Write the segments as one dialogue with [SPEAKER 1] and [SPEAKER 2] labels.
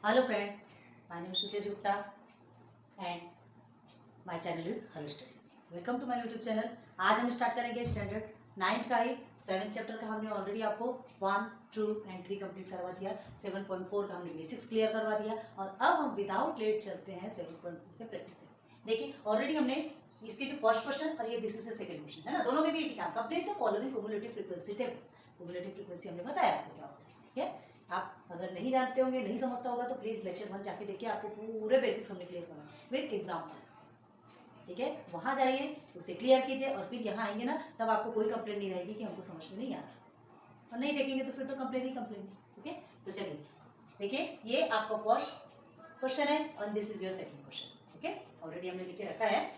[SPEAKER 1] Hello friends, my name is Shruti Gupta and my channel is Hello Studies. Welcome to my YouTube channel. आज हम start करेंगे standard 9th का ही 7th chapter का। हमने already आपको 1, 2 and 3 complete करवा दिया। 7.4 का हमने बेसिक्स क्लियर करवा दिया और अब हम विदाउट लेट चलते हैं 7.4 के प्रैक्टिस से। देखिए ऑलरेडी हमने इसके जो फर्स्ट क्वेश्चन और ये दिस इज सेकंड क्वेश्चन है ना, दोनों में भी एक काम complete the following cumulative frequency table. Cumulative frequency हमने बताया आपको क्या होता है, ठीक है। आप अगर नहीं जानते होंगे, नहीं समझता होगा तो प्लीज लेक्चर 1 जाके देखिए, आपको पूरे बेसिक्स हमने क्लियर करना विद एग्जाम्पल, ठीक है। वहां जाइए, उसे क्लियर कीजिए और फिर यहाँ आएंगे ना, तब आपको कोई कंप्लेन नहीं रहेगी कि हमको समझ में नहीं आ रहा, और नहीं देखेंगे तो फिर तो कंप्लेन ही कंप्लेन है, ठीक है। तो चलिए देखिए, ये आपका फर्स्ट क्वेश्चन है और this is your second question, ठीक है। ऑलरेडी हमने लिख के रखा है,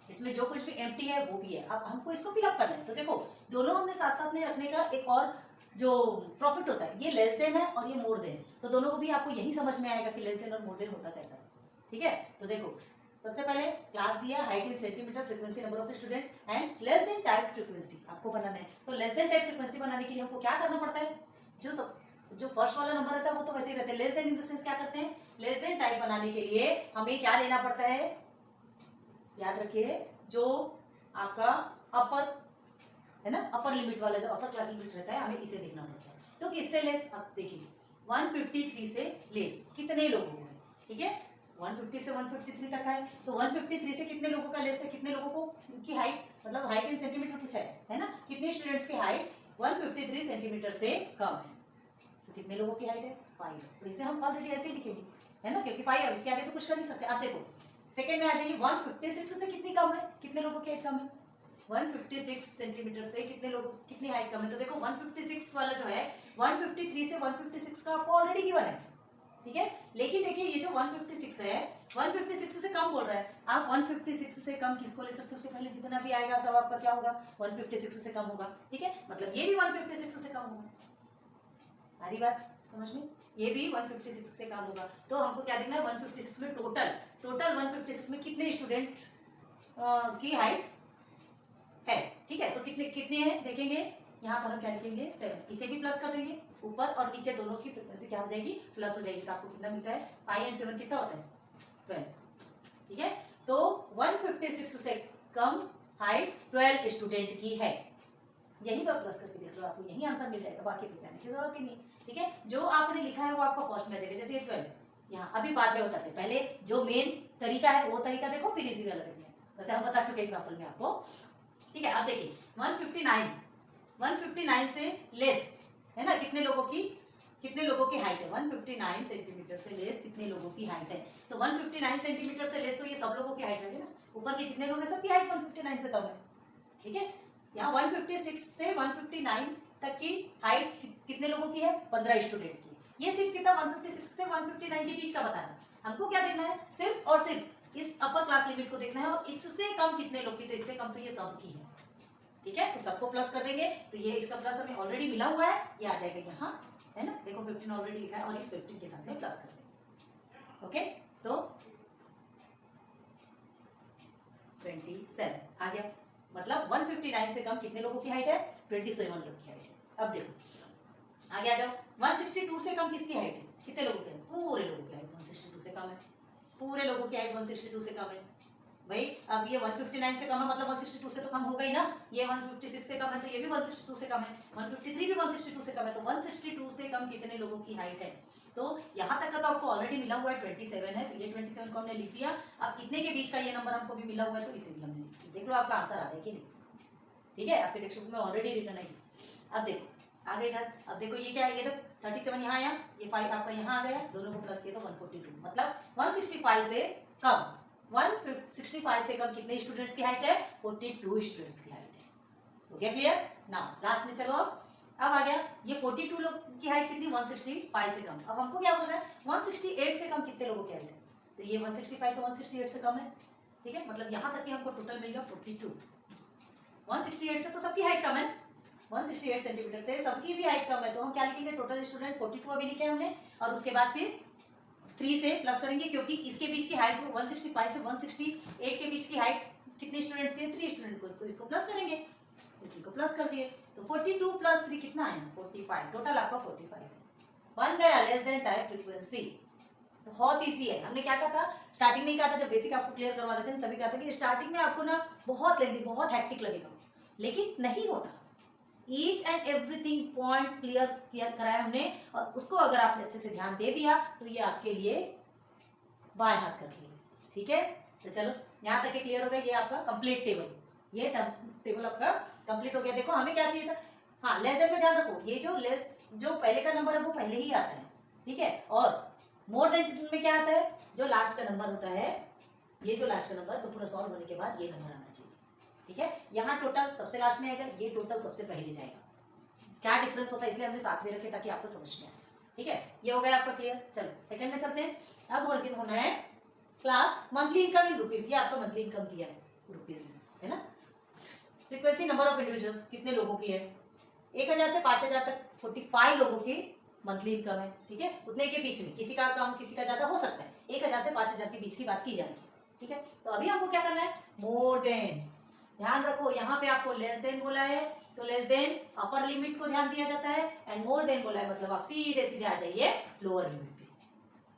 [SPEAKER 1] इसमें जो कुछ भी एम्प्टी है वो भी है, अब हमको इसको फिलअप करना है। तो देखो दोनों हमने साथ साथ में रखने का एक और जो प्रॉफिट होता है, ये लेस देन है और ये मोर देन है, तो दोनों को भी आपको यही समझ में आएगा कि लेस देन और मोर देन होता कैसा है, ठीक है। तो देखो सबसे पहले क्लास दिया, height in centimetre, frequency number of student and less than type frequency आपको बनाना है। तो लेस देन टाइप फ्रीक्वेंसी बनाने के लिए हमको क्या करना पड़ता है, जो फर्स्ट वाला नंबर रहता है वो तो वैसे ही रहते हैं। Less then in the sense क्या करते हैं, लेस देन टाइप बनाने के लिए हमें क्या लेना पड़ता है, याद रखिए, जो आपका अपर है ना, अपर लिमिट वाला जो अपर क्लास लिमिट रहता है, हमें इसे देखना पड़ता है। तो किससे लेस, अब देखिए 153 से लेस कितने लोगों को है, ठीक है। 150 से 153 तक है, तो 153 से कितने लोगों का लेस है, कितने लोगों को की हाइट, मतलब हाइट इन सेंटीमीटर पूछा है ना, कितने स्टूडेंट्स की हाइट 153 सेंटीमीटर से कम है, तो कितने लोगों की हाइट है 5। तो इसे हम ऑलरेडी ऐसे ही लिखेंगे, है ना, क्योंकि 5 है, इसके आगे तो कुछ कर नहीं सकते। आप देखो सेकंड में आ जाइए, 156 से कितनी कम है, कितने लोगों की हाइट कम है, 156 सेंटीमीटर से कितने लोगों कितनी हाइट कम है। तो देखो 156 वाला जो है 153 से 156 का आपको ऑलरेडी गिवन है, ठीक है। लेकिन देखिए ये जो 156 है 156 से कम बोल रहा है, आप 156 से कम किसको ले सकते हो, उसके पहले जितना भी आएगा सब आपका क्या होगा 156 से कम होगा, ठीक है। मतलब ये भी 156 से कम होगा, सारी बात समझ में, ये भी 156 से कम होगा। तो हमको क्या देखना है, 156 में टोटल 156 में कितने स्टूडेंट की हाइट है, ठीक है। तो कितने कितने हैं देखेंगे, यहाँ पर हम क्या लिखेंगे 7, इसे भी प्लस कर देंगे, ऊपर और नीचे दोनों की फ्रीक्वेंसी क्या हो जाएगी, प्लस हो जाएगी। तो आपको कितना मिलता है 5 एंड 7 कितना होता है 12, ठीक है। तो 156 से कम हाइट 12 स्टूडेंट की है, यही पर प्लस करके देख लो, आपको यही आंसर मिल जाएगा, बाकी फिर जाने की जरूरत ही नहीं, ठीक है। जो आपने लिखा है वो आपका फर्स्ट में आ जाएगा, जैसे ये 12 यहाँ अभी बाद में बताते, पहले जो मेन तरीका है वो तरीका देखो, फिर इजी वाला देखना, वैसे हम बता चुके एग्जाम्पल में आपको, ठीक है। अब देखिए 159 से लेस है ना, कितने लोगों की हाइट है, 159 सेंटीमीटर से लेस कितने लोगों की हाइट है। तो 159 सेंटीमीटर से लेस तो ये सब लोगों की हाइट है ना, ऊपर के जितने लोग हैं सबकी हाइट 159 से कम है, ठीक है। यहाँ 156 से 159 तक की हाइट कितने लोगों की है, 15 स्टूडेंट की। ये सिर्फ कितना 156 से 159 के बीच का बता रहा है, हमको क्या देखना है, सिर्फ और सिर्फ इस अपर क्लास लिमिट को देखना है, और इससे कम कितने लोग की, तो इससे कम तो ये सब की है, ठीक है। तो सबको प्लस कर देंगे, तो ये इसका प्लस हमें ऑलरेडी मिला हुआ है, ये आ जाएगा यहाँ, है ना, देखो 15 ऑलरेडी लिखा है और इस 15 के साथ में प्लस कर देंगे, ओके। तो 27 आ गया, मतलब 159 से कम कितने लोगों की हाइट है, 27 लोग की हाइट है। अब देखो आगे आ जाओ, 162 से कम किसकी हाइट है, कितने लोगों की, पूरे लोगों की हाइट 162 से कम है, पूरे लोगों की हाइट 162 से कम है भाई। अब ये 159 से कम है, मतलब 162 से तो कम होगा ही ना, ये 156 से कम है तो ये भी 162 से कम है, 153 भी 162 से कम है, तो 162 से कम कितने लोगों की हाइट है। तो यहाँ तक का तो आपको ऑलरेडी मिला हुआ है 27 है, तो ये 27 को हमने लिख दिया। अब इतने के बीच का ये नंबर हमको भी मिला हुआ है, तो इसे भी हमने लिख दिया। देख लो आपका आंसर आ रहा है कि नहीं, ठीक है, आपके टेक्स्ट बुक में ऑलरेडी रिटर्न है। अब देखो आगे इधर, अब देखो ये क्या है, ये तो 37 यहाँ आया, ये 5 आपका यहाँ आ गया, दोनों को प्लस किया तो 142, मतलब 165 से कम 165 से कम कितने स्टूडेंट्स की हाइट है, 42 स्टूडेंट्स की हाइट है, हो गया क्लियर ना। लास्ट में चलो अब आ गया, ये 42 लोग की हाइट कितनी, 165 से कम। अब हमको क्या बोल रहा है, 168 से कम कितने लोगों की हाइट है, तो ये 165 तो 168 से कम है, ठीक है। मतलब यहाँ तक कि हमको टोटल मिल गया 42, 168 से तो सबकी हाइट कम है, 168 सेंटीमीटर से सबकी भी हाइट कम है, तो हम क्या लिखेंगे, टोटल स्टूडेंट 42 अभी लिखे हमने, और उसके बाद फिर 3 से प्लस करेंगे, क्योंकि इसके बीच की हाइट 165 से 168 के बीच की हाइट कितने स्टूडेंट्स थे, 3 स्टूडेंट को, तो इसको प्लस करेंगे, तो 3 को प्लस कर दिए, तो 42 प्लस 3 कितना है 45, टोटल आपका 45 है, बन गया लेस देन टाइप फ्रीक्वेंसी, बहुत ईजी है। हमने क्या कहा था स्टार्टिंग में ही कहा था, जब बेसिक आपको क्लियर करवा रहे थे तभी कहा था कि स्टार्टिंग में आपको ना बहुत लेंदी, बहुत हैक्टिक लगेगा, लेकिन नहीं होता। Each and everything points clear किया कराया हमने, और उसको अगर आपने अच्छे से ध्यान दे दिया तो ये आपके लिए बाएं हाथ का खेल है। ठीक है, तो चलो यहाँ तक क्लियर हो गया। ये आपका कंप्लीट टेबल, ये टेबल आपका कंप्लीट हो गया। देखो हमें क्या चाहिए था, हाँ लेस देन में ध्यान रखो, ये जो लेस जो पहले का नंबर है वो पहले ही आता है। ठीक है, और मोर देन में क्या आता है, जो लास्ट का नंबर होता है, ये जो लास्ट का नंबर, तो पूरा सॉल्व होने के बाद ये नंबर आना चाहिए। ठीक है, यहाँ टोटल सबसे लास्ट में आएगा, ये टोटल सबसे पहले जाएगा। क्या डिफरेंस होता है इसलिए हमने साथ में रखे ताकि आपको समझ में आए। ठीक है, ये हो गया आपका क्लियर। चलो सेकंड में चलते हैं। अब वर्किंग होना है class monthly income in rupees. ये आपका मंथली इनकम दिया है रुपीज में, है ना। फ्रीक्वेंसी नंबर ऑफ इंडिविजुअल्स, कितने लोगों की है, 1000 से 5000 तक 45 लोगों की मंथली इनकम है। ठीक है, उतने के बीच में, किसी का कम किसी का ज्यादा हो सकता है, 1000 से 5000 के बीच की बात की जा रही है। ठीक है, तो अभी हमको क्या करना है, मोर देन। ध्यान रखो यहाँ पे आपको लेस देन बोला है, तो लेस देन अपर लिमिट को ध्यान दिया जाता है, एंड मोर देन बोला है मतलब आप सीधे सीधे आ जाइए लोअर लिमिट पे।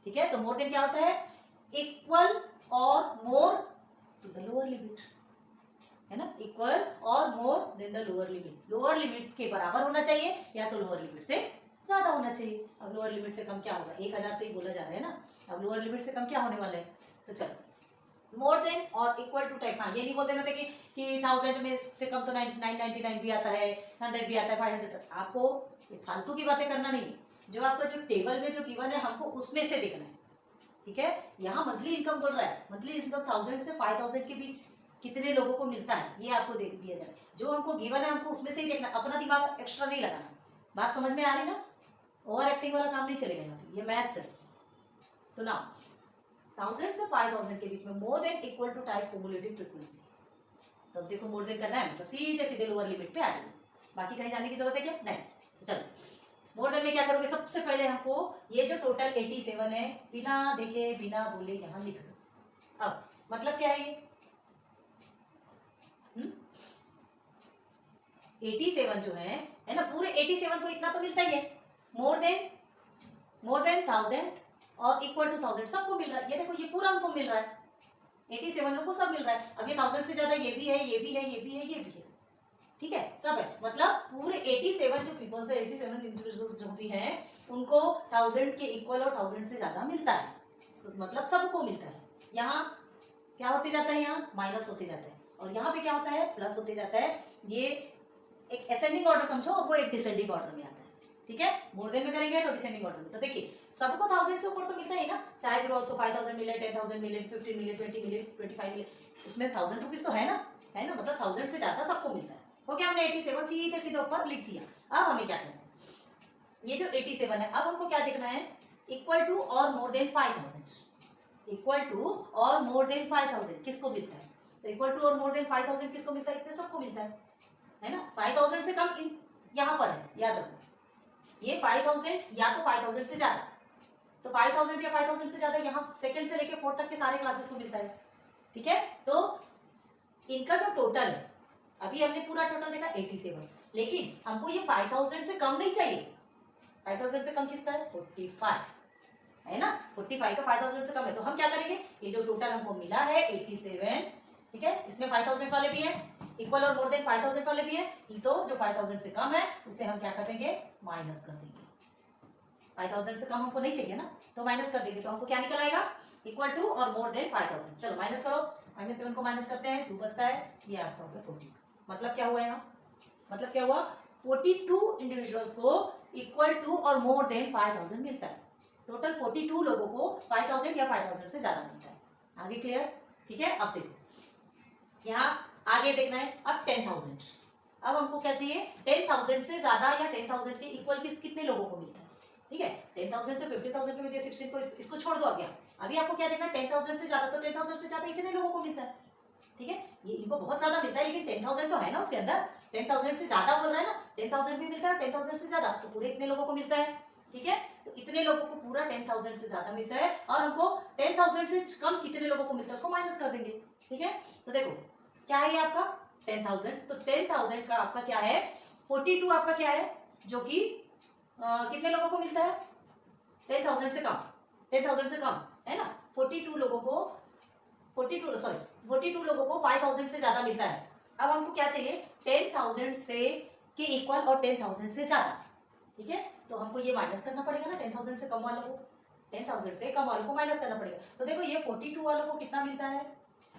[SPEAKER 1] ठीक है, तो मोर देन क्या होता है, इक्वल और more to the lower limit, है ना, इक्वल और more than the lower limit. Lower limit के बराबर होना चाहिए या तो लोअर लिमिट से ज्यादा होना चाहिए। अब लोअर लिमिट से कम क्या होगा, 1000 से ही बोला जा रहा है ना, अब लोअर लिमिट से कम क्या होने वाला है, तो चलो मोर देन और इक्वल टू टाइप। हाँ, ये नहीं बोल देना था कि 1000 में से कम तो 999 भी आता है, 100 भी आता है, 500। आपको ये फालतू की बातें करना नहीं है, जो आपका जो टेबल में जो गिवन है हमको उसमें से देखना है। ठीक है, यहाँ मंथली इनकम बोल रहा है, मंथली इनकम 1000 से 5000 के बीच कितने लोगों को मिलता है ये आपको दे दिया जाए। जो हमको गिवन है हमको उसमें से ही देखना, अपना दिमाग एक्स्ट्रा नहीं लगाना। बात समझ में आ रही ना, ओवर एक्टिंग वाला काम नहीं चलेगा यहाँ पे, ये मैथ्स है। तो ना 1000 से 5000 के बीच में more than equal to type cumulative frequency. तब देखो मोर देन करना है मतलब सीधे सीधे लोअर लिमिट पे आ जाए, बाकी कहीं जाने की जरूरत है क्या, नहीं। चलो मोर देन में क्या करोगे, सबसे पहले हमको ये जो टोटल 87 है बिना देखे बिना बोले यहाँ लिख दो। अब मतलब क्या है ये 87 जो है ना, पूरे 87 को इतना तो मिलता ही है। मोर देन 1000 और इक्वल टू 1000 सबको मिल रहा है। ये देखो ये पूरा हमको मिल रहा है, 87 लोग को सब मिल रहा है। अब ये 1000 से ज्यादा ये भी है, ये भी है, ये भी है, ये भी है। ठीक है, सब है, मतलब पूरे 87 जो पीपल्स है, 87 इंडिविजुअल्स जो भी हैं उनको 1000 के इक्वल और 1000 से ज्यादा मिलता है, मतलब सबको मिलता है। यहाँ क्या होते जाता है, यहाँ माइनस होते जाता है, और यहाँ पे क्या होता है, प्लस होते जाता है। ये एक असेंडिंग ऑर्डर समझो और वो एक डिसेंडिंग ऑर्डर में आता है। ठीक है, मोर देन में करेंगे तो डिसेंडिंग ऑर्डर में। तो देखिए सबको 1000 से ऊपर तो मिलता है ना, चाहे फिर उसको 5000 मिले, 10000 मिले, 15 मिले, 20 मिले, 25 मिले, उसमें 1000 रुपीज तो है ना, मतलब 1000 से ज्यादा सबको मिलता है। ओके, हमने 87 सीधे सीधे ऊपर लिख दिया। अब हमें क्या करना है, ये जो 87 है अब हमको क्या देखना है, इक्वल टू और मोर देन 5000, इक्वल टू और मोर देन 5000 किसको मिलता है, तो इक्वल टू और मोर देन 5000 किसको मिलता है, इतने सबको मिलता है ना। 5000 से कम यहाँ पर है, याद रखो ये 5000 या तो 5000 से ज्यादा, तो 5000 या 5000 से ज्यादा यहाँ सेकंड से लेके 4 तक के सारे क्लासेस को मिलता है। ठीक है, तो इनका जो टोटल है, अभी हमने पूरा टोटल देखा 87, लेकिन हमको ये 5000 से कम नहीं चाहिए। 5000 से कम किसका है, 45 है ना, 45 का 5000 से कम है। तो हम क्या करेंगे, ये जो टोटल हमको मिला है 87, ठीक है, इसमें 5000 वाले भी है, इक्वल और मोर देन 5000 वाले भी है, तो जो 5000 से कम है उससे हम क्या कर देंगे, माइनस कर देंगे। 5000 से कम हमको नहीं चाहिए ना, तो माइनस कर देंगे, तो हमको क्या निकल आएगा, इक्वल टू और मोर देन 5000। चलो माइनस करो, -7 को माइनस करते हैं, 2 बचता है, ये आपका हो गया 42। मतलब क्या हुआ यहाँ, मतलब क्या हुआ, 42 इंडिविजुअल्स को इक्वल टू और मोर देन 5000 मिलता है। टोटल 42 लोगों को 5000 या 5000 से ज्यादा मिलता है। आगे क्लियर, ठीक है। अब देखो यहाँ आगे देखना है, अब 10,000। अब हमको क्या चाहिए, 10,000 से ज्यादा या 10,000 के इक्वल कितने लोगों को मिलता है। ठीक है, 10,000 से 50,000 के बीच 16 को इसको छोड़ दो। अब अभी आपको क्या देखना है, 10,000 से ज्यादा, तो 10,000 से ज्यादा इतने लोगों को मिलता है। ठीक है, ये इनको बहुत ज्यादा मिलता है, लेकिन 10,000 तो है ना उसके अंदर, 10,000 से ज्यादा बोल रहा है ना, 10,000 भी मिलता है, 10,000 से ज्यादा, तो पूरे इतने लोगों को मिलता है। ठीक है, तो इतने लोगों को पूरा 10,000 से ज्यादा मिलता है, और हमको 10,000 से कम कितने लोगों को मिलता है उसको माइनस कर देंगे। ठीक है, तो देखो क्या है ये आपका 10,000, तो 10,000 का आपका क्या है, 42 आपका क्या है, जो कि कितने लोगों को मिलता है, 10,000 से कम, 10,000 से कम है ना। 42 लोगों को 42 लोगों को 5,000 से ज्यादा मिलता है। अब हमको क्या चाहिए, 10,000 से के इक्वल और 10,000 से ज्यादा। ठीक है, तो हमको ये माइनस करना पड़ेगा ना, 10,000 से कम वालों को 10,000 से कम वालों को माइनस करना पड़ेगा। तो देखो ये 42 वालों को कितना मिलता है,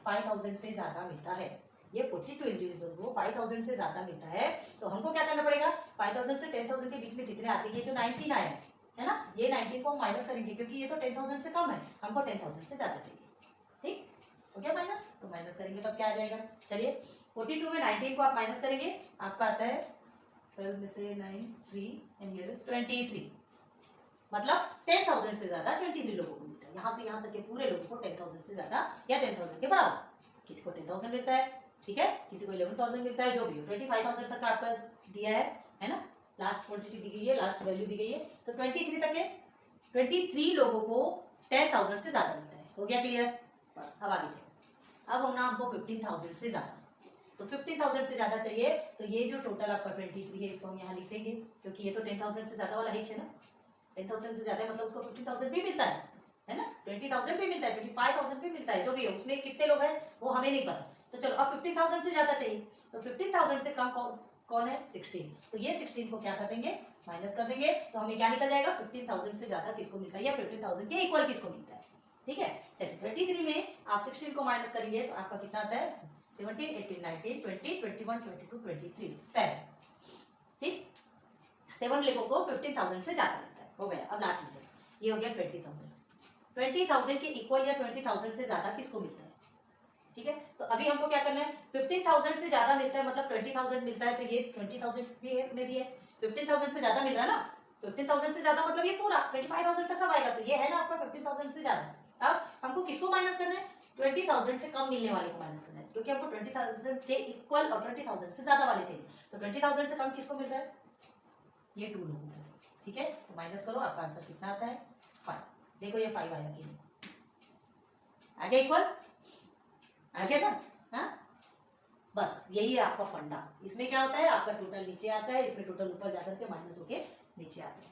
[SPEAKER 1] 5,000 से ज्यादा मिलता है। ये 42 इंडिविजुअल को 5,000 से ज्यादा मिलता है। तो हमको क्या करना पड़ेगा, 5,000 से 10,000 के बीच में जितने आते हैं, तो 19 आए है ना, ये 19 को हम माइनस करेंगे क्योंकि ये तो 10,000 से कम है, हमको 10,000 से ज्यादा चाहिए। ठीक हो गया माइनस, तो माइनस करेंगे तब क्या आ जाएगा, चलिए 42 में 19 को आप माइनस करेंगे, आपका आता है 12 में से 9 3 एंड हियर इज 23। मतलब 10,000 से ज्यादा 23 लोगों को मिलता है। यहाँ से यहाँ तक के पूरे लोगों को 10,000 से ज्यादा या 10,000 के बराबर। किसी को 10,000 मिलता है, ठीक है, किसी को 11,000 मिलता है, जो भी हो 25,000 तक का आपका दिया है ना, लास्ट क्वांटिटी दी गई है, लास्ट वैल्यू दी गई है। तो 23 तक के 23 लोगों को 10,000 से ज्यादा मिलता है। हो गया क्लियर, बस अब आगे चलो। अब होना हमको 15,000 से ज्यादा, तो 15,000 से ज्यादा चाहिए। तो ये जो टोटल आपका 23 है, इसको हम यहाँ लिख देंगे क्योंकि ये तो 10,000 से ज्यादा वाला है ना, 10,000 से ज्यादा मतलब उसको 15,000 भी मिलता है ना, 20,000 भी मिलता है, 25,000 भी मिलता है, जो भी है उसमें कितने लोग हैं वो हमें नहीं पता। तो चलो अब 15,000 से ज्यादा चाहिए, तो 15,000 से कम कौन है, 16। तो ये 16 को क्या कर देंगे, माइनस कर देंगे, तो हमें क्या निकल जाएगा, 15,000 से ज्यादा किसको मिलता है या 15,000 के इक्वल किसको मिलता है। ठीक है, चलिए 23 में आप 16 को माइनस करेंगे तो आपका कितना आता है, 17 18 19 20 21 22 23 7। ठीक, 7 लोगों को 15,000 से ज्यादा मिलता है। हो गया, अब लास्ट में चलो, ये हो गया 20,000। 20,000 के इक्वल या 20,000 से ज्यादा किसको मिलता है। ठीक है, तो अभी हमको क्या करना है, 15,000 से ज्यादा मिलता है मतलब 20,000 मिलता है, तो ये 20,000 भी है, में भी है। 15,000 से ज्यादा मिल रहा है ना, 15,000 से ज्यादा मतलब ये पूरा 25,000 तक सब आएगा, तो ये है ना आपका 15,000 से ज्यादा। अब हमको किसको माइनस करना है, 20,000 से कम मिलने वाले को माइनस करना है, क्योंकि हमको 20,000 के इक्वल और 20,000 से ज्यादा वाले चाहिए। तो 20,000 से कम किसको मिल रहा है, ये 2 लोगों को। ठीक है, तो माइनस करो, आपका आंसर कितना आता है, 5। देखो ये 5 आया कि नहीं, आ गया इक्वल, आ गया ना। हाँ, बस यही है आपका फंडा। इसमें क्या होता है, आपका टोटल नीचे आता है, इसमें टोटल ऊपर जाकर के माइनस होके नीचे आता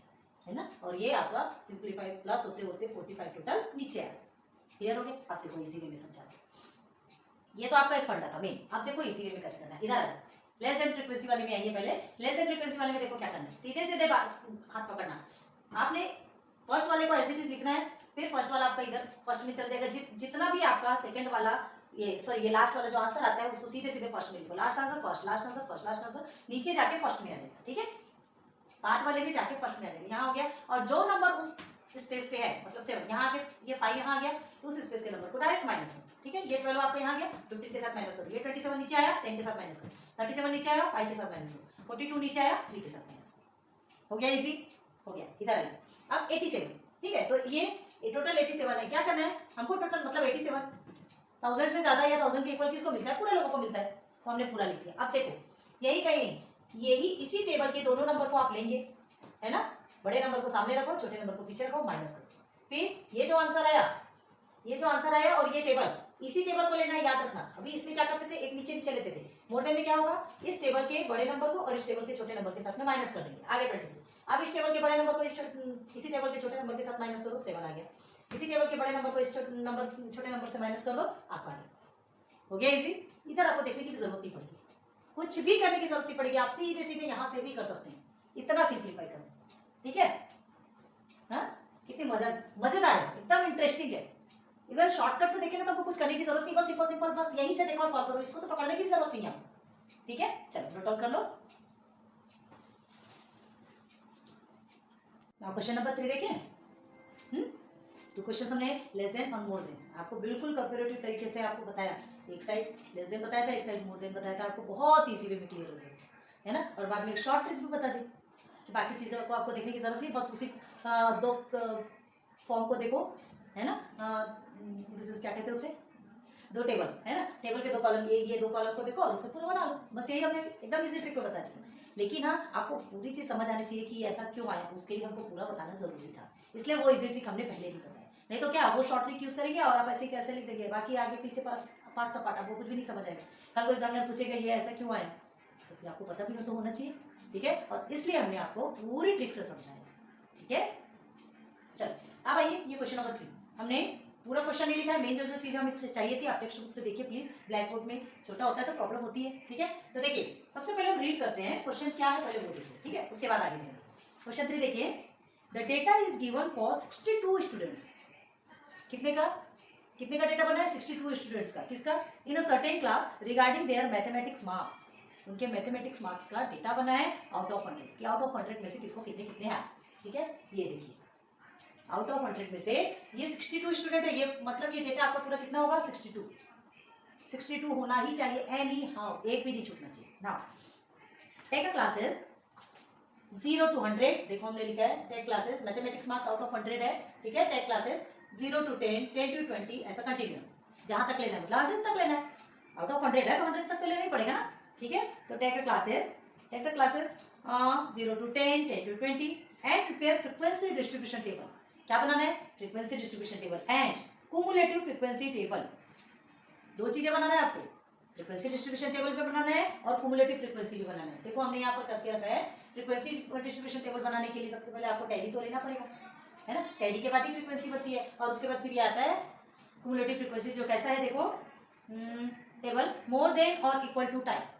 [SPEAKER 1] है ना, और ये आपका सिंप्लीफाई प्लस होते होते 45 टोटल नीचे आता है। क्लियर हो गया, आप देखो इसी वे में समझा दो। ये तो आपका एक फंडा था मेन। अब देखो इसी वे में कैसे करना है, इधर आ जाओ, लेस देन फ्रीक्वेंसी वाले में आइए। पहले लेस देन फ्रीक्वेंसी वाले में देखो क्या करना है, सीधे सीधे हाथ पकड़ना। आपने फर्स्ट वाले को एज इट इज लिखना है, फिर फर्स्ट वाला आपका इधर फर्स्ट में चल जाएगा। जितना भी आपका सेकंड वाला ये लास्ट वाला जो आंसर आता है उसको सीधे सीधे फर्स्ट में लिखो, last answer first, last answer first, last answer नीचे जाके फर्स्ट में आ जाएगा। ठीक है, पार्ट वाले में जाके फर्स्ट में आ जाएगा। यहाँ हो गया, और जो नंबर उस स्पेस पे है, मतलब 7 यहाँ आके ये 5 यहाँ आ गया, तो उस स्पेस के नंबर को डायरेक्ट माइनस करो। ठीक है, ये 12 आपका यहाँ गया, 15 के साथ माइनस करो, ये 27 नीचे आया, 10 के साथ माइनस करो, 37 नीचे आया, 5 के साथ माइनस करो, 42 नीचे आया, 3 के साथ माइनस करो। हो गया इजी, हो गया, इधर आ गया। अब 87, ठीक है, तो ये टोटल 87 है। क्या करना है हमको, टोटल मतलब 87,000 से ज्यादा या 1000 के इक्वल किसको मिलता है, पूरे लोगों को मिलता है, तो हमने पूरा लिख दिया। अब देखो यही कहीं नहीं, यही इसी टेबल के दोनों नंबर को आप लेंगे, है ना, बड़े नंबर को सामने रखो, छोटे नंबर को पीछे रखो, माइनस करो, फिर ये जो आंसर आया और ये टेबल, इसी टेबल को लेना है, याद रखना। अभी इसमें क्या करते थे, एक नीचे नीचे लेते थे, मोड़ देने में क्या होगा, इस टेबल के बड़े नंबर को और इस टेबल के छोटे नंबर के साथ में माइनस कर देंगे, आगे 23। अब इस टेबल के बड़े नंबर को इसी टेबल के छोटे नंबर के साथ माइनस करो, 7 आ गया। इसी टेबल के बड़े नंबर को इस छोटे नंबर से माइनस कर दो, आपका आ गया। हो गया इसी। इधर आपको देखने की जरूरत नहीं पड़ेगी, कुछ भी करने की जरूरत नहीं पड़ेगी, आप सीधे सीधे यहाँ से भी कर सकते हैं, इतना सिंप्लीफाई कर। ठीक है, हाँ, कितनी मजेदार है, एकदम इंटरेस्टिंग है। इधर शॉर्टकट से देखें ना तो आपको कुछ करने की जरूरत नहीं, बस सिंपल सिंपल बस यहीं से देखो, सॉल्व करो, इसको तो पकड़ने की भी जरूरत नहीं है आपको। ठीक है, चलो नोट डाउन कर लो। नाउ क्वेश्चन नंबर 3 देखें। तो क्वेश्चन हमने लेस देन और मोर देन आपको बिल्कुल कंपैरेटिव तरीके से आपको बताया, एक साइड लेस देन बताया था, एक साइड मोर देन बताया था, आपको बहुत इजी वे में क्लियर हो गया, है ना। और बाद में एक शॉर्ट ट्रिक भी बता दी कि बाकी चीज़ों को आपको देखने की जरूरत नहीं, बस उसी 2 फॉर्म को देखो, है ना। क्या कहते हैं उसे, 2 टेबल, है ना, टेबल के 2 कॉलम, ये 2 कॉलम को देखो और उससे पूरा बना लो, बस यही हमने एकदम इजी ट्रिक को बता दिया। लेकिन हाँ, आपको पूरी चीज़ समझ आनी चाहिए कि ऐसा क्यों आया, उसके लिए हमको पूरा बताना जरूरी था, इसलिए वो इजी ट्रिक हमने पहले नहीं बताया। नहीं तो क्या वो शॉर्ट ट्रिक यूज करेंगे और आप ऐसे कैसे लिख देंगे, बाकी आगे पीछे पार्ट सा पार्ट आपको कुछ भी नहीं समझ आएगा। कल को एग्जामिनर पूछेगा ये ऐसा क्यों आया, तो फिर आपको पता भी तो होना चाहिए। ठीक है, और इसलिए हमने आपको पूरी ट्रिक से समझाया। ठीक है, चलो अब आइए ये क्वेश्चन नंबर 3। हमने पूरा क्वेश्चन नहीं लिखा है, मेन जो जो चीज़ हमें चाहिए थी आप टेक्स्ट बुक से देखिए प्लीज, ब्लैक बोर्ड में छोटा होता है तो प्रॉब्लम होती है, ठीक है। तो देखिए सबसे पहले हम रीड करते हैं क्वेश्चन क्या है, पहले वो देखिए, ठीक है, उसके बाद आगे बढ़ेंगे। क्वेश्चन 3 देखिए, the data is given for 62 students. कितने का डेटा बना है? 62 स्टूडेंट्स का। किसका? In a certain class regarding their mathematics marks. उनके मैथमेटिक्स मार्क्स का डेटा बना है आउट ऑफ 100 कि आउट ऑफ 100 में से किसको कितने कितने आए, ठीक है। ये देखिए आउट ऑफ 100 में से ये 62 स्टूडेंट है, ये मतलब ये डेटा आपका पूरा कितना होगा? 62 होना ही चाहिए, एनी हाउ, एक भी नहीं छूटना चाहिए। Now take a classes 0 to 100, देखो हमने लिखा है take classes, mathematics marks out of 100 है, ठीक है। टेक क्लासेस 0 to 10, 10 to 20, ऐसा कंटिन्यूस जहां तक लेना है, मतलब 100 तक लेना है। आउट ऑफ 100 है तो 100 तक तो लेना ही पड़ेगा ना, ठीक है। तो take the classes 0 to 10, 10 to 20 and prepare frequency distribution table. क्या बनाना है? Frequency distribution table and cumulative frequency table. दो चीजें बनाना है आपको, फ्रीक्वेंसी डिस्ट्रीब्यूशन टेबल पे बनाना है और कुमुलेटिव फ्रीक्वेंसी भी बनाना है। देखो हमने यहाँ पर करके रखा है, फ्रीक्वेंसी डिस्ट्रीब्यूशन टेबल बनाने के लिए सबसे पहले आपको टैली तो लेना पड़ेगा, है ना। टैली के बाद ही फ्रीक्वेंसी बनती है और उसके बाद फिर ये आता है कुमुलेटिव फ्रीक्वेंसी, जो कैसा है देखो टेबल, मोर देन और इक्वल टू टाइप।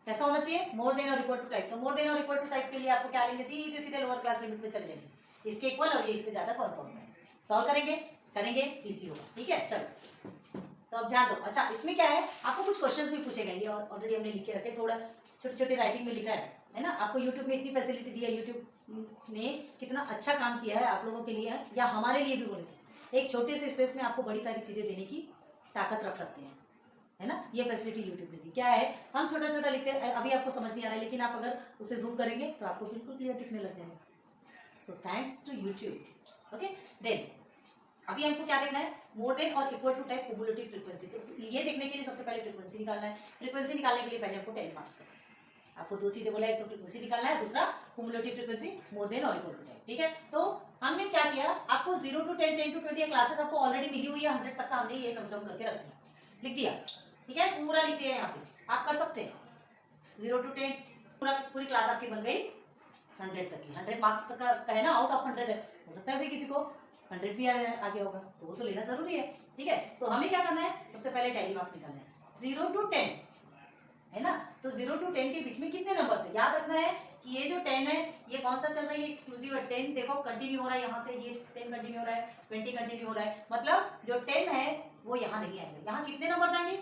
[SPEAKER 1] कैसा होना चाहिए? मोर देन और इक्वल टू टाइप। तो मोर देन और इक्वल टू टाइप के लिए आपको क्या लेंगे? सीधे सीधे लोअर क्लास लिमिट पे चले जाएंगे, इसके इक्वल और ये इससे ज्यादा कौन सा होता है, सॉल्व करेंगे इजी होगा, ठीक है। चलो तो अब ध्यान दो। अच्छा इसमें क्या है, आपको कुछ क्वेश्चंस भी पूछे गए, और ऑलरेडी हमने लिख के रखे, थोड़ा छोटे छोटे राइटिंग में लिखा है ना। आपको यूट्यूब में इतनी फैसिलिटी दी है, यूट्यूब ने कितना अच्छा काम किया है आप लोगों के लिए या हमारे लिए भी बोले थे। एक छोटे से स्पेस में आपको बड़ी सारी चीजें देने की ताकत रख सकते हैं, है ना। ये फैसिलिटी यूट्यूब ने दी। क्या है, हम छोटा छोटा लिखते हैं, अभी आपको समझ नहीं आ रहा है, लेकिन आप अगर उसे जूम करेंगे तो आपको बिल्कुल क्लियर दिखने लग जाएगा। So thanks to YouTube. Okay then अभी हमको क्या देखना है? मोर देन और equal to type cumulative frequency. तो ये देखने के लिए सबसे पहले फ्रीक्वेंसी निकालना है। फ्रीक्वेंसी निकालने के लिए पहले आपको 10 मार्क्स करना है। आपको दो चीजें बोला, एक तो फ्रीक्वेंसी निकालना है, दूसरा कुमुलेटिव फ्रीक्वेंसी मोर देन और इक्वल टू टाइप, ठीक है। तो हमने क्या किया, आपको 0 to 10, 10 to 20 क्लासेस आपको ऑलरेडी मिली हुई है, 100 तक का हमने ये नोट डाउन करके रख दिया, लिख दिया, ठीक है। पूरा लिख दिया यहाँ पे, आप कर सकते हैं 0 to 10 पूरी क्लास आपकी बन गई 100 तक की। 100 मार्क्स तक का है ना, आउट ऑफ 100 है, हो सकता है भाई किसी को 100 भी आ गया होगा, तो वो तो लेना जरूरी है, ठीक है। तो हमें क्या करना है, सबसे पहले टैली मार्क्स निकालना है 0 to 10, है ना। तो 0 to 10 के बीच में कितने नंबर है याद रखना है कि ये जो 10 है ये कौन सा चल रहा है, ये एक्सक्लूसिव है। 10 देखो कंटिन्यू हो रहा है, यहाँ से ये 10 कंटिन्यू हो रहा है, 20 कंटिन्यू हो रहा है, मतलब जो 10 है वो यहाँ नहीं आएगा। यहाँ कितने नंबर आएंगे?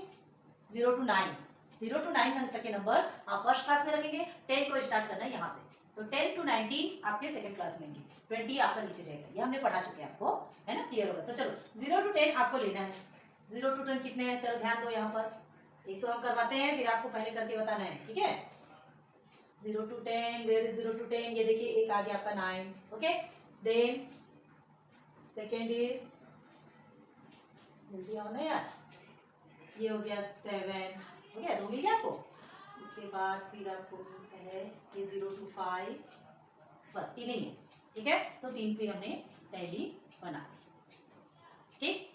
[SPEAKER 1] 0 to 9, 0 to 9 अंक तक के नंबर आप फर्स्ट क्लास में रखेंगे। 10 को स्टार्ट करना है यहाँ से, तो 10 to 19 आपके सेकंड क्लास में होंगे, 20 आपका नीचे जाएगा। ये हमने पढ़ा चुके हैं आपको, है ना, क्लियर होगा। तो चलो 0 to 10 आपको लेना है। 0 to 10 कितने हैं, चलो ध्यान दो। यहाँ पर एक तो हम करवाते हैं, फिर आपको पहले करके बताना है, ठीक है। 0 to 10, वेयर इज 0 to 10? ये देखिए एक आ गया आपका 9, ओके। देन सेकेंड इज जल्दी आओ ना यार, ये हो गया 7, हो गया, 2 मिल गया आपको। उसके बाद फिर आपको मिलता है ये 0 to 5, बस 3 ही है, ठीक है। तो 3 की हमने टैली बना दी, ठीक।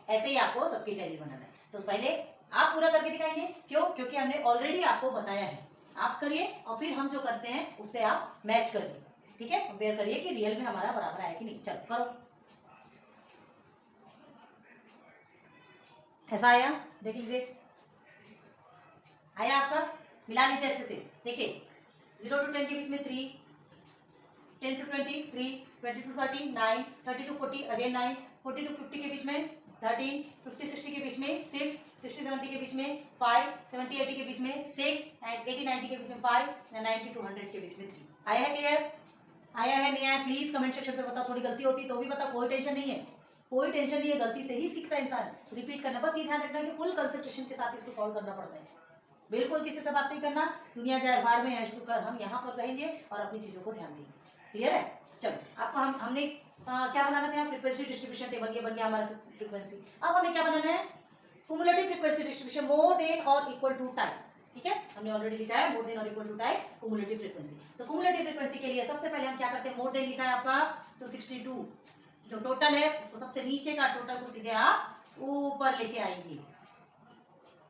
[SPEAKER 1] ऐसे ही आपको सबकी टैली बनाना है। तो पहले आप पूरा करके दिखाएंगे, क्यों? क्योंकि हमने ऑलरेडी आपको बताया है, आप करिए और फिर हम जो करते हैं उससे आप मैच करिए, ठीक है। कंपेयर करिए कि रियल में हमारा बराबर आया कि नहीं। चलो करो, ऐसा आया, देख लीजिए, आया आपका, मिला लीजिए अच्छे से। देखिए 0 to 10 के बीच में 3, 10 to 20 3, 20 to 30 9, 30 to 40 again 9, 40 to 50 के बीच में 13, 50 60 के बीच में 6, 60 70 के बीच में 5, 70 80 के बीच में 6 एंड 80 90 के बीच में 5 एंड 90 to 100 के बीच में 3। आया है क्लियर? आया है नहीं आया? प्लीज कमेंट सेक्शन पे बताओ। थोड़ी गलती होती तो भी बताओ, कोई टेंशन नहीं है, कोई टेंशन नहीं है, गलती से ही सीखता है इंसान। रिपीट करना, बस ये ध्यान रखना कि फुल कंसंट्रेशन के साथ इसको सॉल्व करना पड़ता है। बिल्कुल किसी से बात नहीं करना, दुनिया जाए भाड़ में ऐश तो कर, हम यहाँ पर रहेंगे और अपनी चीजों को ध्यान देंगे। क्लियर है? चलो आपको हमने क्या बनाना था? फ्रीक्वेंसी डिस्ट्रीब्यूशन टेबल, ये बन गया हमारा फ्रीक्वेंसी। अब हमें क्या बनाना है? Cumulative frequency distribution more than और इक्वल टू टाइप, ठीक है। हमने ऑलरेडी लिखा है मोर देन और equal to type cumulative frequency. तो कुमुलेटिव फ्रीक्वेंसी के लिए सबसे पहले हम क्या करते हैं? मोर देन लिखा है आपका, तो 62 जो टोटल है उसको सबसे नीचे का टोटल को सीधे आप ऊपर लेके आएंगे।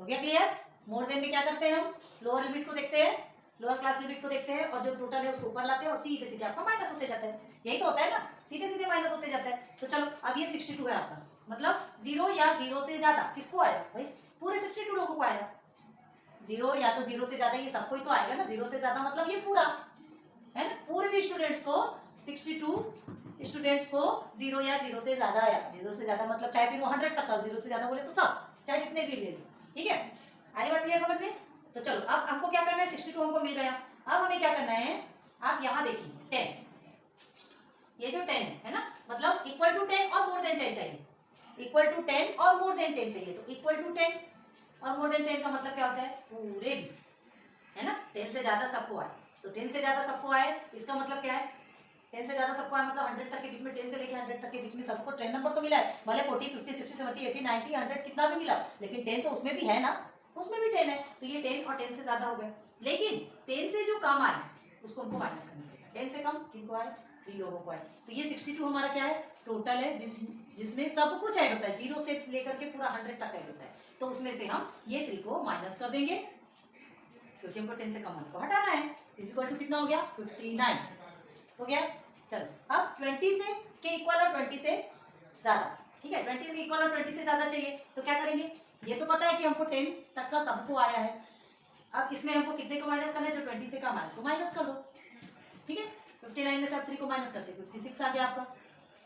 [SPEAKER 1] हो गया क्लियर? मोर देन में क्या करते हैं हम? लोअर लिमिट को देखते हैं, लोअर क्लास लिमिट को देखते हैं और जो टोटल है उसको ऊपर लाते हैं और सीधे सीधे आपका माइनस होते जाता है। यही तो होता है ना, सीधे सीधे माइनस होते जाता है। तो चलो अब ये 62 है आपका, मतलब 0 या 0 से ज्यादा किसको आएगा भाई, पूरे 62 लोगों को आएगा। 0 या तो 0 से ज्यादा, ये सबको ही तो आएगा ना। 0 से ज्यादा मतलब ये पूरा है ना, पूरे भी स्टूडेंट्स को 62 स्टूडेंट्स को 0 या 0 से ज्यादा आया। 0 से ज्यादा मतलब चाहे फिर वो 100 तक का, 0 से ज्यादा बोले तो सब, चाहे जितने भी ले लो, ठीक है। आगे बात क्लियर समझ में। तो चलो अब हमको क्या करना है, 62 हमको मिल गया। अब हमें क्या करना है, आप यहाँ देखिए 10, ये जो 10 है ना, मतलब इक्वल टू 10 और मोर देन 10 चाहिए। इक्वल टू 10 और मोर देन 10 चाहिए। तो इक्वल टू 10 और मोर देन 10 का मतलब क्या होता है, पूरे भी, है ना। 10 से ज्यादा सबको आए, तो 10 से ज्यादा सबको आए इसका मतलब क्या है, 10 से ज्यादा सबको आए मतलब 100 तक के बीच में, 10 से लेके 100 तक के बीच में सबको 10 नंबर तो मिला है। भले 40 50 60 70 80 90 100 कितना भी मिला, लेकिन 10 तो उसमें भी है ना, उसमें भी 10 है। तो ये 10 और 10 से ज्यादा हो गया। लेकिन 10 से जो कम आए उसको हमको माइनस करना पड़ेगा। 10 से कम किनको आए, 3 लोगों को आए। तो ये 62 हमारा क्या है, टोटल है जिसमें सब कुछ ऐड होता है, 0 से लेकर के पूरा 100 तक ऐड होता है। तो उसमें से हम ये 3 को माइनस कर देंगे, क्योंकि हमको 10 से कम वाले को हटाना है। इक्वल टू कितना हो गया, 59 हो गया। चलो अब 20 से के इक्वल और 20 से ज्यादा, ठीक है। 20 से इक्वल और 20 से ज्यादा चाहिए, तो क्या करेंगे, ये तो पता है कि हमको 10 तक का सबको आया है। अब इसमें हमको कितने को माइनस करना है, जो 20 से कम आया उसको माइनस कर दो, ठीक है। 59 में से आप 3 को माइनस करते 56 आ गया आपका।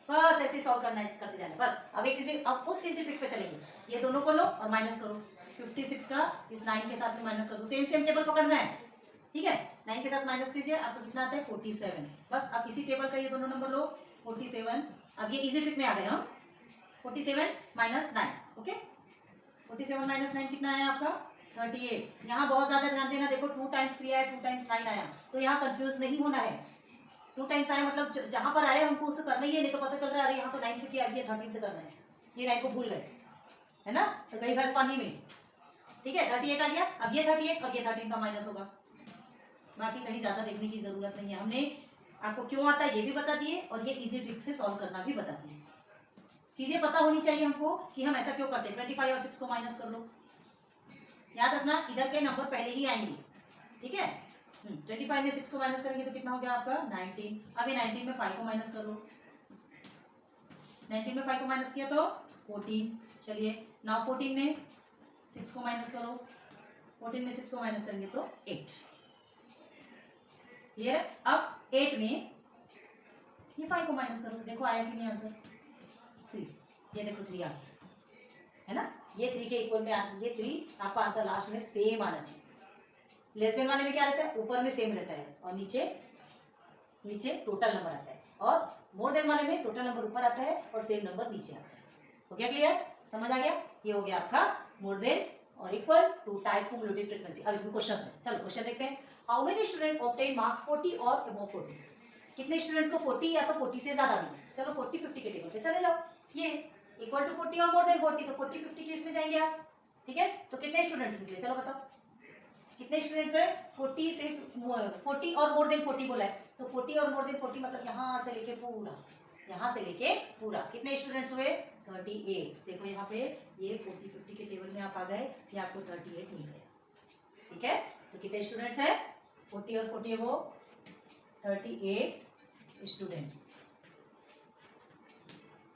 [SPEAKER 1] बस ऐसे सॉल्व करना है, करते जाना बस। अब एक इजी, अब उस इजी ट्रिक पे चलेंगे, ये दोनों को लो और माइनस करो। 56 का इस 9 के साथ में माइनस कर दो, सेम टेबल पकड़ना है, ठीक है। 9 के साथ माइनस कीजिए, आपको कितना आता है 47। बस अब इसी टेबल का ये दोनों नंबर लो 47। अब ये इजी ट्रिक में आ गए हम, 47 माइनस 9, ओके। 47 माइनस 9 कितना है आपका 38। यहाँ बहुत ज्यादा ध्यान देना, देखो 2 टाइम्स 3 आया, 2 टाइम्स 9 आया, तो यहाँ कंफ्यूज नहीं होना है। 2 टाइम्स आया मतलब जहां पर आया हमको उससे करना ही है, नहीं तो पता चल रहा है अरे यहाँ तो 9 से किया, अभी 13 से करना है, ये 9 को भूल गए, है ना, तो गई भैंस पानी में, ठीक है। 38 आ गया। अब ये 38 और ये 13 का माइनस होगा। बाकी कहीं ज्यादा देखने की जरूरत नहीं है, हमने आपको क्यों आता है ये भी बता दिए और ये इजी ट्रिक से सॉल्व करना भी बता दिए। चीजें पता होनी चाहिए हमको कि हम ऐसा क्यों करते हैं। 25 और 6 को माइनस कर लो, याद रखना इधर के नंबर पहले ही आएंगे, ठीक है। 25 में 6 को माइनस करेंगे तो कितना हो गया आपका 19। अब ये 19 में 5 को माइनस कर लो, 19 में 5 को माइनस किया तो 14। चलिए नाउ 14 में 6 को माइनस करो, 14 में 6 को माइनस करेंगे तो 8। क्लियर है। अब 8 में ये 5 को माइनस करो, देखो आया कि नहीं आंसर 3। ये देखो 3 आ गया, है ना। ये 3 के इक्वल में ये 3 आपका आंसर लास्ट में सेम आना चाहिए। लेस देन वाले में क्या रहता है, ऊपर में सेम रहता है और नीचे टोटल नंबर आता है, और मोर देन वाले में टोटल नंबर ऊपर आता है और सेम नंबर नीचे आता है। हो गया क्लियर, समझ आ गया। ये हो गया आपका मोर देन और equal to type cumulative frequency. अब इसमें क्वेश्चन है, चलो क्वेश्चन देखते हैं। How many student obtain marks 40 और अबव 40। कितने स्टूडेंट्स को 40 या तो 40 से ज्यादा मिले। चलो 40 50 के टेबल पे चले जाओ। ये इक्वल टू 40 और मोर देन 40, तो 40 50 के इसमें जाएंगे आप, ठीक है। तो कितने स्टूडेंट्स निकले, चलो बताओ कितने स्टूडेंट्स है। 40 और मोर देन 40 बोला है, तो 40 और मोर देन 40 मतलब यहाँ से लेके पूरा कितने स्टूडेंट्स हुए 38। देखो यहाँ पे ये 40 50 के टेबल में आप आ गए, ये आपको 38 मिल गया, ठीक है। तो कितने स्टूडेंट्स है 40 और 40 वो 38 स्टूडेंट्स।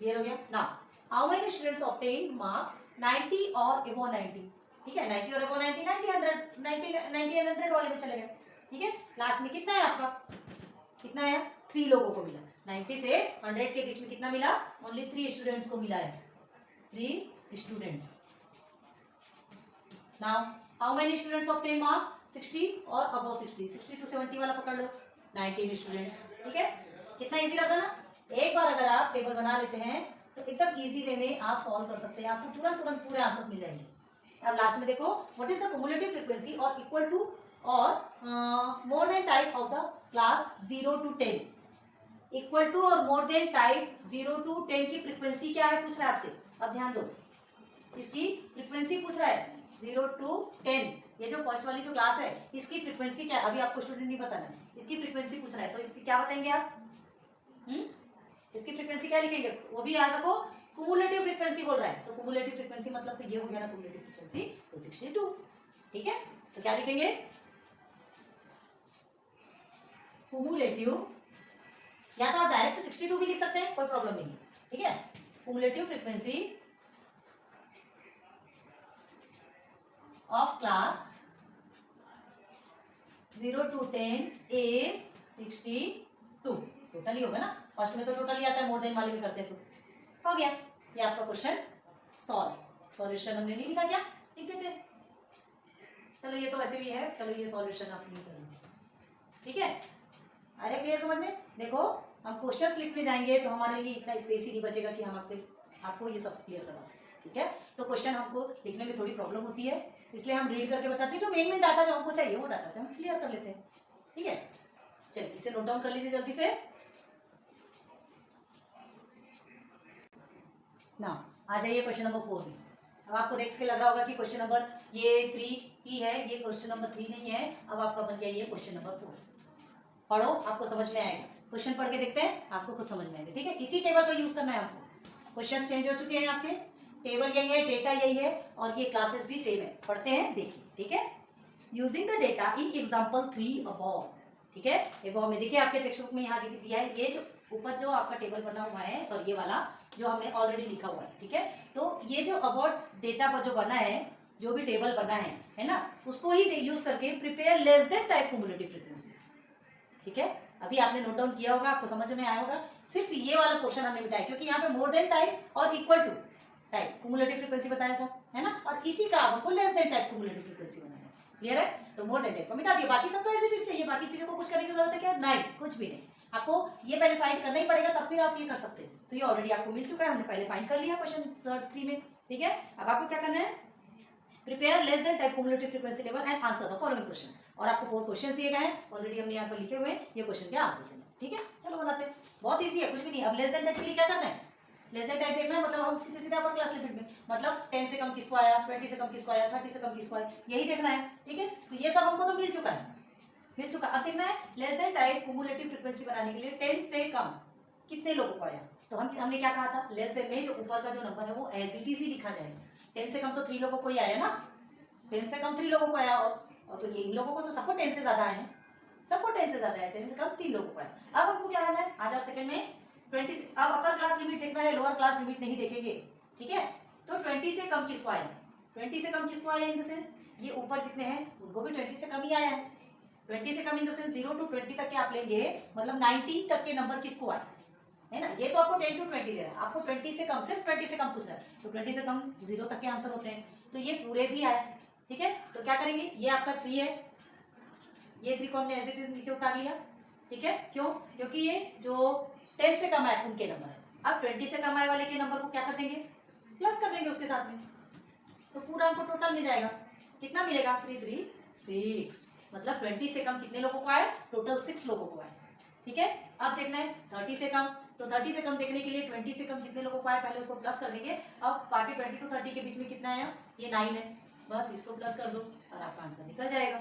[SPEAKER 1] क्लियर हो गया ना। How many students obtain marks 90 और अबव 90, ठीक है। 90 और अबव 90 90 100 वाले में चले गए, ठीक है। लास्ट में कितना है आपका, कितना है 3 लोगों को मिला। 90 से 100 के बीच में कितना मिला, ओनली 3 स्टूडेंट्स को मिला है, 3 students. Now how many students obtain marks 60 और अबव 60, 60 to 70 वाला पकड़ लो 19 स्टूडेंट्स, ठीक है। कितना इजी लगा ना। एक बार अगर आप टेबल बना लेते हैं तो एकदम इजी वे में आप सॉल्व कर सकते हैं, आपको तुरंत पूरे आंसर्स मिल जाएंगे। अब लास्ट में देखो what is the cumulative frequency और इक्वल टू और more than type of the class 0 to 10। Equal to और मोर देन टाइप 0 to 10 की फ्रीक्वेंसी क्या है पूछ रहा है आपसे। अब ध्यान दो, इसकी फ्रीक्वेंसी पूछ रहा है 0 to 10। ये जो फर्स्ट वाली जो क्लास है इसकी फ्रीक्वेंसी क्या है, अभी आपको स्टूडेंट नहीं बताना है, इसकी फ्रीक्वेंसी पूछ रहा है। तो इसकी क्या बताएंगे आप, इसकी फ्रीक्वेंसी क्या लिखेंगे, वो भी याद रखो क्युमुलेटिव फ्रीक्वेंसी बोल रहा है, तो क्युमुलेटिव फ्रीक्वेंसी मतलब तो ये हो गया ना क्युमुलेटिव फ्रीक्वेंसी, तो 62, ठीक है। तो क्या लिखेंगे कुमुलेटिव, या तो आप डायरेक्ट 62 भी लिख सकते हैं, कोई प्रॉब्लम नहीं है, ठीक है। Cumulative frequency of class 0 to 10 is 62। Total ही होगा ना, फर्स्ट में तो टोटल ही आता है, मोर देन वाले में करते हैं तो हो गया। ये आपका क्वेश्चन सॉल्व। सॉल्यूशन हमने नहीं लिखा, क्या लिख देते। चलो ये तो वैसे भी है, चलो ये सॉल्यूशन आप नहीं कर लीजिए, ठीक है। अरे क्लियर समझ में। देखो हम क्वेश्चंस लिखने जाएंगे तो हमारे लिए इतना स्पेस ही नहीं बचेगा कि हम आपको ये सब क्लियर करवा सकें, ठीक है। तो क्वेश्चन हमको लिखने में थोड़ी प्रॉब्लम होती है, इसलिए हम रीड करके बताते हैं, जो मेन डाटा जो हमको चाहिए वो डाटा से हम क्लियर कर लेते हैं, ठीक है। चलिए इसे नोट डाउन कर लीजिए जल्दी से ना। आ जाइए क्वेश्चन नंबर 4 में। अब आपको देख के लग रहा होगा कि क्वेश्चन नंबर ये 3 ही है, ये क्वेश्चन नंबर 3 नहीं है। अब आपका बन गया ये क्वेश्चन नंबर 4। पढ़ो, आपको समझ में आएगा। क्वेश्चन पढ़ के देखते हैं, आपको खुद समझ में आएगा, ठीक है। इसी टेबल का यूज करना है आपको। क्वेश्चन चेंज हो चुके हैं आपके, टेबल यही है, डेटा यही है, और ये क्लासेस भी सेम है। पढ़ते हैं, देखिए, ठीक है। Using the data in example 3 above, ठीक है। अबव में देखिए आपके टेक्स्ट बुक में यहाँ दिया है, ये जो ऊपर जो आपका टेबल बना हुआ है, सॉरी ये वाला जो हमने ऑलरेडी लिखा हुआ है, ठीक है। तो ये जो अबाउट डेटा पर जो बना है, जो भी टेबल बना है ना, उसको ही यूज करके prepare less than type cumulative frequency, ठीक है। अभी आपने नोट डाउन किया होगा, आपको समझ में आया होगा। सिर्फ ये वाला क्वेश्चन हमने बताया, क्योंकि यहाँ पे मोर देन टाइप और equal to type cumulative frequency बताया था, है ना। और इसी का हमको less than type cumulative frequency बनाना है, क्लियर है। तो मोर देन टाइप को मिटा दिया, बाकी सब तो एज इट इज चाहिए, बाकी चीजों को कुछ करने की जरूरत है क्या? नहीं, कुछ भी नहीं। आपको ये पहले फाइंड करना ही पड़ेगा, तब फिर आप ये कर सकते हैं। तो ये ऑलरेडी आपको मिल चुका है, हमने पहले फाइंड कर लिया क्वेश्चन 3 में, ठीक है। अब आपको क्या करना है, prepare less than type cumulative frequency level and answer the following questions. और आपको 4 क्वेश्चंस दिए गए हैं, ऑलरेडी हमने यहाँ पर लिखे हुए हैं, ये क्वेश्चन के आंसर्स देना, ठीक है। चलो बनाते हैं, बहुत ईजी है, कुछ भी नहीं। अब लेस देन टाइप के लिए क्या करना है, लेस देन टाइप देखना है, मतलब हम सीधे सीधे अपर क्लास लिमिट में, मतलब 10 से कम किसको आया, 20 से कम किसको आया, 30 से कम किसको आया, यही देखना है, ठीक है। तो ये सब हमको तो मिल चुका है, मिल चुका। अब देखना है less than type cumulative frequency बनाने के लिए 10 से कम कितने लोगों को आया। तो हमने क्या कहा था, लेस देन में जो ऊपर का जो नंबर है वो एज इट इज ही लिखा जाएगा। 10 से कम तो 3 लोगों को ही आया ना, 10 से कम 3 लोगों को आया, और तो ये इन लोगों को तो सबको 10 से ज्यादा है, सबको 10 से ज्यादा है, 10 से कम 3 लोगों को आया। अब हमको क्या करना है, आ जाओ सेकंड में 20। अब अपर क्लास लिमिट देखना है, लोअर क्लास लिमिट नहीं देखेंगे, ठीक है। तो 20 से कम किसको आया, 20 से कम किसको आया, इन द सेंस ये ऊपर जितने हैं उनको भी 20 से कम ही आया है। 20 से कम इन द सेंस 0 to 20 तक के आप लेंगे, मतलब 19 तक के नंबर किसको आए, है ना। ये तो आपको 10 to 20 दे रहा है, आपको 20 से कम, सिर्फ 20 से कम पूछ रहा है, तो 20 से कम 0 तक के आंसर होते हैं, तो ये पूरे भी आए, ठीक है। तो क्या करेंगे, ये आपका 3 है, ये 3 को हमने एज इट इज नीचे उतार लिया, ठीक है। क्यों, क्योंकि ये जो 10 से कम आए उनके नंबर है। अब 20 से कम आए वाले के नंबर को क्या कर देंगे, प्लस कर देंगे उसके साथ में, तो पूरा हमको टोटल मिल जाएगा। कितना मिलेगा, 3 3 6, मतलब 20 से कम कितने लोगों को आए, टोटल 6 लोगों को आए, ठीक है। अब देखना है 30 से कम, तो 30 से कम देखने के लिए 20 से कम जितने लोगों को आए पहले उसको प्लस कर देंगे। अब बाकी 20 to 30 के बीच में कितना आया, ये 9 है, बस इसको प्लस कर दो और आपका आंसर निकल जाएगा,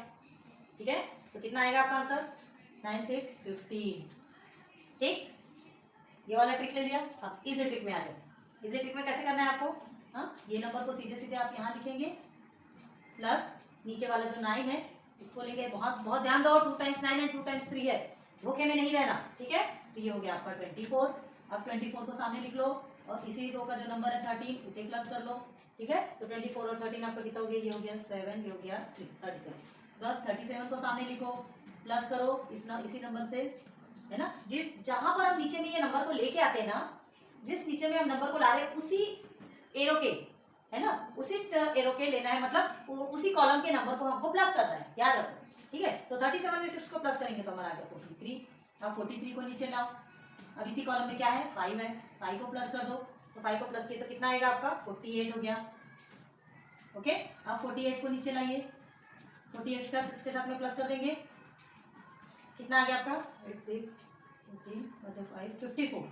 [SPEAKER 1] ठीक है। तो कितना आएगा आपका आंसर, 9 6 15, ठीक। ये वाला ट्रिक ले लिया। अब इजी ट्रिक में आ जाए। इजी ट्रिक में कैसे करना है आपको, हाँ, ये नंबर को सीधे सीधे आप यहाँ लिखेंगे, प्लस नीचे वाला जो 9 है उसको लेंगे। बहुत बहुत ध्यान दो, 2 times 9 एंड 2 times 3 है, धोखे में नहीं रहना, ठीक है। तो ये हो गया आपका 24। अब 24 को सामने लिख लो, और इसी रो का जो नंबर है 13 इसे प्लस कर लो, ठीक है। तो 24 और 13 आपका कितना हो गया, ये हो गया 7, ये हो गया 3, 37। बस 37 को सामने लिखो, प्लस करो इसी नंबर से, है ना। जहां पर हम नीचे में ये नंबर को लेके आते हैं ना, जिस नीचे में हम नंबर को ला रहे हैं उसी एरो के, है ना, उसी एरो के लेना है, मतलब उसी कॉलम के नंबर को हमको प्लस करना है, याद रखो, ठीक है। तो 37 में 6 को प्लस करेंगे तो हमारा आ गया 43। अब 43 को नीचे लाओ, अब इसी कॉलम में क्या है, 5 है, 5 को प्लस कर दो, तो 5 को प्लस किए तो कितना आएगा आपका, 48 हो गया, ओके। अब 48 को नीचे लाइए, 48 का 6 के साथ में प्लस कर देंगे, कितना आ गया आपका, 8 6 14 5 54,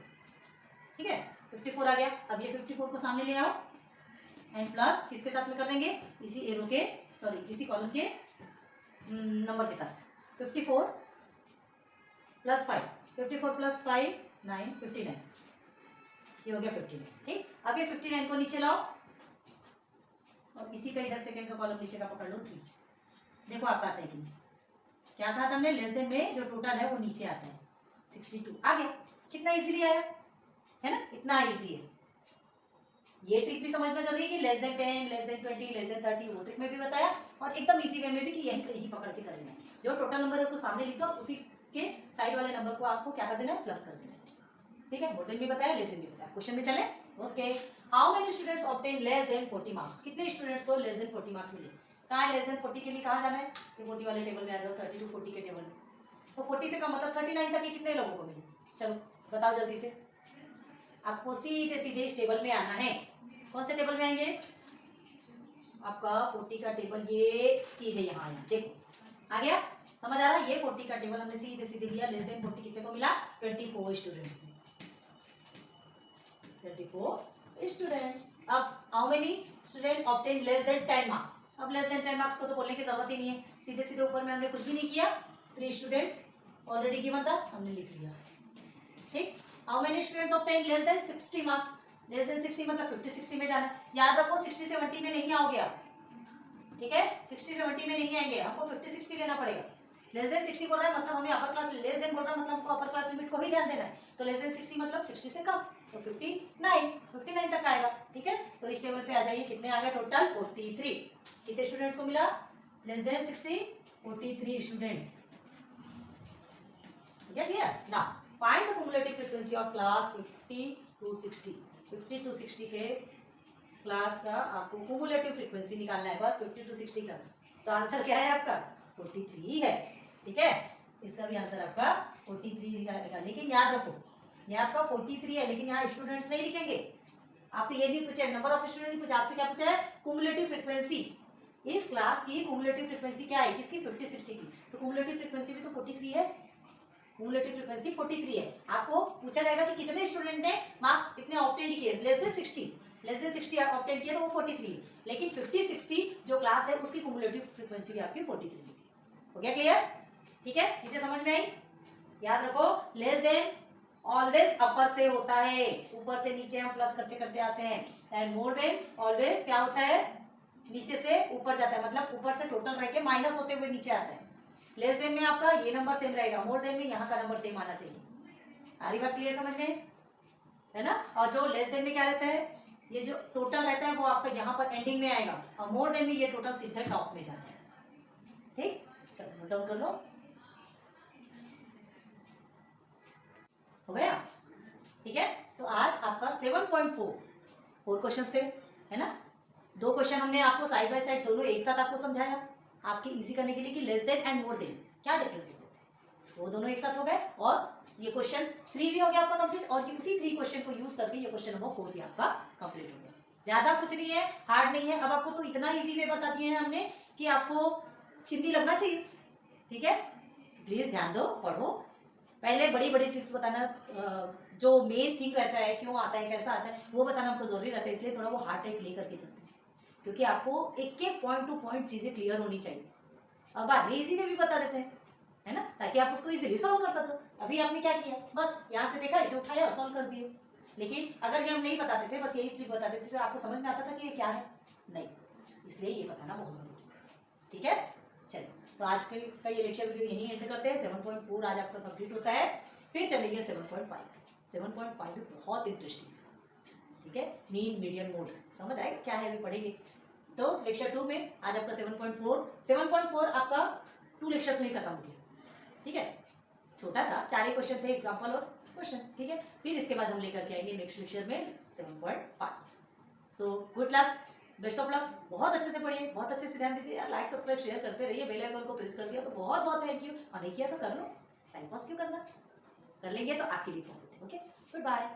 [SPEAKER 1] ठीक है, 54 आ गया। अब ये 54 को सामने ले आओ एंड प्लस किसके साथ में कर देंगे, इसी एरो के, सॉरी इसी कॉलम के नंबर के साथ, 54 प्लस 5, 54 प्लस 5 9 59, ये हो गया 59, ठीक। अब ये 59 को नीचे लाओ, और इसी का इधर सेकेंड का कॉलम नीचे का पकड़ लो 3, देखो आपका आता है कि नहीं, क्या कहा था हमने, लेस देन में जो टोटल है वो नीचे आता है 62 आ गया। कितना इजीली आया है ना, इतना इजी है। ये ट्रिक भी समझना जरूरी है कि less than 10, less than 20, less than 30, वो ट्रिक में भी बताया और एकदम इजी वे में भी कि यही पकड़ के कर लेना है। जो टोटल नंबर है उसको सामने लिख दो, उसी के साइड वाले नंबर को आपको क्या कर देना है, प्लस कर देना है। ठीक है, मोर देन भी बताया, लेस देन भी बताया। क्वेश्चन में चले। Okay, how many students obtain less than 40 marks, कितने स्टूडेंट्स को लेस देन 40 मार्क्स मिले। कहाँ है लेस देन 40 के लिए, कहाँ जाना है, ये 40 वाले टेबल में आ जाओ, 30 to 40 के टेबल में। तो 40 से कम मतलब 39 तक के कितने लोगों को मिले, चलो बताओ जल्दी से। आपको सीधे सीधे इस टेबल में आना है। कौन से टेबल में आएंगे, आपका 40 का टेबल, ये सीधे यहाँ आया, देखो आ गया, समझ आ रहा है। ये 40 का टेबल हमने सीधे सीधे लिया, लेस देन 40 कितने को मिला, 24 स्टूडेंट्स में, 24 स्टूडेंट्स। अब how many student obtain less than 10 marks. अब लेस देन 10 मार्क्स को तो बोलने की जरूरत ही नहीं है, सीधे सीधे ऊपर में हमने कुछ भी नहीं किया, 3 स्टूडेंट्स ऑलरेडी गिवन था, हमने लिख लिया। ठीक, how many students obtain less than 60 marks. Less than 60 मतलब 50-60 में जाना है। याद रखो 60-70 में नहीं आओगे आप, ठीक है, 60-70 में नहीं आएंगे, हमको 50-60 लेना पड़ेगा। लेस देन 60 बोल रहा है मतलब हमें अपर क्लास, लेस देन बोल रहा है मतलब हमको अपर क्लास लिमिट को ही ध्यान देना है। तो लेस देन 60 मतलब 60 से कम, तो 59 तक आएगा। ठीक है, तो इस टेबल पे आ जाइए, कितने आ गए टोटल, 43। कितने स्टूडेंट्स को मिला, लेस देन 60, 43 स्टूडेंट्स। क्लियर ना। Find the cumulative frequency of class 50 to 60। 50 to 60 के क्लास का आपको क्युमुलेटिव फ्रीक्वेंसी निकालना है, बस 50 to 60 का। तो आंसर क्या है आपका, 43 है। ठीक है, इसका भी आंसर आपका 43 निकालेगा। लेकिन याद रखो ये आपका 43 है, लेकिन यहाँ स्टूडेंट्स नहीं लिखेंगे। आपसे ये नहीं पूछा, नंबर ऑफ स्टूडेंट नहीं पूछा, आपसे क्या पूछा है, क्युमुलेटिव फ्रीक्वेंसी। इस क्लास की क्युमुलेटिव फ्रीक्वेंसी क्या है, किसकी, 50-60 की। तो क्युमुलेटिव फ्रीक्वेंसी भी तो 43 है, क्युमुलेटिव फ्रीक्वेंसी 43 है। आपको पूछा जाएगा कि कितने स्टूडेंट ने मार्क्स कितने ऑब्टेन किए, less than 60, less than 60 obtain किए तो वो 43 है। लेकिन 50-60 जो क्लास है उसकी क्युमुलेटिव फ्रीक्वेंसी भी आपकी 43 हो गया। क्लियर, ठीक है, चीजें समझ में आई। याद रखो लेस देन ऑलवेज अपर से होता है, ऊपर से नीचे हम प्लस करते करते आते हैं। एंड मोर देन ऑलवेज क्या होता है, नीचे से ऊपर जाता है, मतलब ऊपर से टोटल रह के माइनस होते हुए नीचे आता है। लेस देन में आपका ये नंबर सेम रहेगा, मोर देन में यहाँ का नंबर सेम आना चाहिए। सारी बात क्लियर समझ में है ना। और जो लेस देन में क्या रहता है, ये जो टोटल रहता है वो आपका यहाँ पर एंडिंग में आएगा, और मोर देन में ये टोटल सीधे टॉप में जाता है। ठीक, चलो नोट डाउन कर लो, हो गया। ठीक है, तो आज आपका 7.4 क्वेश्चन थे, है ना। 2 क्वेश्चन हमने आपको साइड बाय साइड दोनों एक साथ आपको समझाया, आपके इजी करने के लिए कि less than and more than क्या डिफरेंसेस होते हैं, वो दोनों एक साथ हो गए। और ये क्वेश्चन 3 भी हो गया आपका कंप्लीट, और उसी 3 क्वेश्चन को यूज करके ये क्वेश्चन नंबर 4 भी आपका कंप्लीट हो गया। ज्यादा कुछ नहीं है, हार्ड नहीं है। अब आपको तो इतना इजी वे बता दिए हैं हमने कि आपको चिंदी लगना चाहिए। ठीक है, प्लीज ध्यान दो, पढ़ो। पहले बड़ी बड़ी ट्रिक्स बताना, जो मेन थिंग रहता है, क्यों आता है, कैसा आता है, वो बताना हमको जरूरी रहता है। इसलिए थोड़ा वो हार्ड टाइप ले करके चलते हैं, क्योंकि आपको एक एक पॉइंट टू पॉइंट चीजें क्लियर होनी चाहिए। अब बाद में इजी में भी बता देते हैं, है ना, ताकि आप उसको इजीली सॉल्व कर सको। अभी आपने क्या किया, बस यहाँ से देखा, इसे उठाया और सॉल्व कर दिए। लेकिन अगर ये हम नहीं बताते थे, बस यही ट्रिक बता देते थे, तो आपको समझ में आता था कि ये क्या है, नहीं। इसलिए ये बताना बहुत जरूरी है। ठीक है, चलिए, तो आज का ये लेक्चर वीडियो यहीं एंड करते हैं। 7.4 आज आपका कंप्लीट होता है, फिर चलेंगे 7.5। 7.5 बहुत इंटरेस्टिंग है। ठीक है, मीन मीडियन मोड, समझ आएगा क्या है, अभी पढ़ेंगे। तो लेक्चर 2 में आज आपका 7.4 आपका 2 लेक्चर में खत्म हो गया। ठीक है, छोटा था, 4 क्वेश्चन थे, एग्जाम्पल और क्वेश्चन। ठीक है, फिर इसके बाद हम लेकर के आएंगे नेक्स्ट लेक्चर में 7.5। So good luck, best of luck. बहुत अच्छे से पढ़िए, बहुत अच्छे से ध्यान दीजिए यार। लाइक सब्सक्राइब शेयर करते रहिए, बेल आइकन को प्रेस कर दिया तो बहुत बहुत थैंक यू। और नहीं किया तो कर लो, टाइम पास क्यों करना, कर लेंगे तो आपके लिए प्रॉफिट है। Okay, good bye.